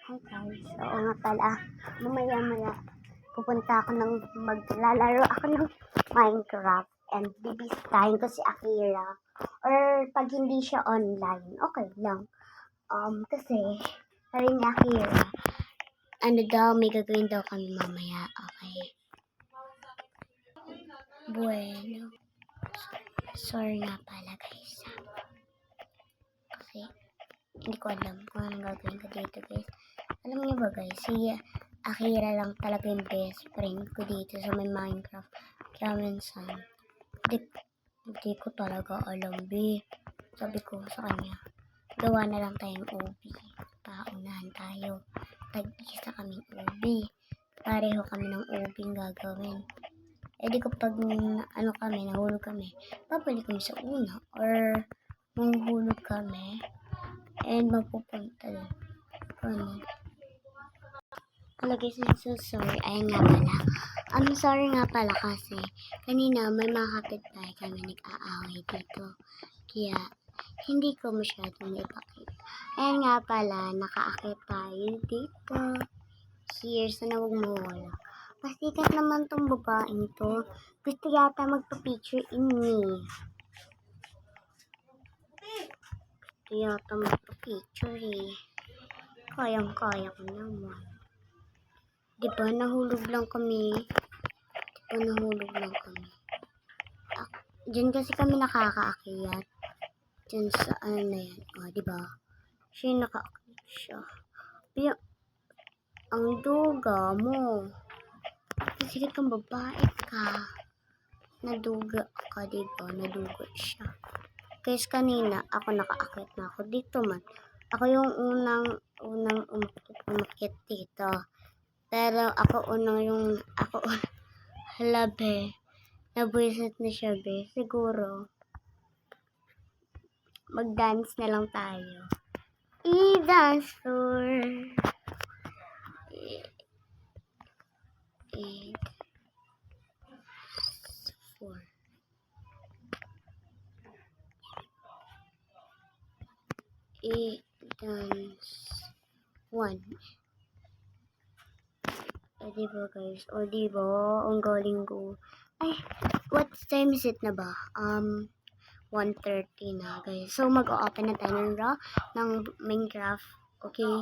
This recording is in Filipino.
Hi guys, oo nga pala, mamaya pupunta ako maglalaro ako ng Minecraft and bibisitahin ko si Akira or pag hindi siya online, okay lang. Kasi sabi ni Akira, ano daw, may gagawin daw kami mamaya, okay. Bueno, sorry nga pala guys, kasi hindi ko alam kung anong gagawin ko dito guys. Alam niyo ba guys, si Akira lang talaga yung best friend ko dito sa may Minecraft. Kaya minsan, hindi ko talaga alam, sabi ko sa kanya, gawa na lang tayong OB. Paunahan tayo. Tag-isa kaming OB. Pareho kami ng OB gagawin. Eh di kapag nahulog kami, babalik kami sa una. Or manghulog kami and mapupunta doon. Hello guys, I'm so sorry. Ayan nga pala. Sorry nga pala kasi kanina may mga kapitbahay kami nag-aaway dito. Kaya hindi ko masyadong ipakita. Ayan nga pala, nakaakit tayo dito. Cheers na huwag mawala. Pasikat naman tong babaeng to. Gusto yata magpa-picture in me. Gusto yata magpa-picture eh. Kayang-kaya ko naman. Diba nahulog lang kami. Diyan kasi kami nakakaakyat. Diyan sa ano na yan. Diba? Siya yung nakaakyat siya. Kaya, ang duga mo. Sige kang babae ka. Naduga ka, diba? Naduga siya. Guys, kanina ako nakaakyat na ako dito man. Ako yung unang umakyat dito. Pero ako halabe, nabwisit na siya be. Siguro, mag-dance na lang tayo. I-dance for 8, 4. I-dance 1. Diba guys? Diba? Ang galing ko. Ay, what time is it na ba? 1:30 na guys. So, mag-o-open na tayo ng Minecraft. Okay?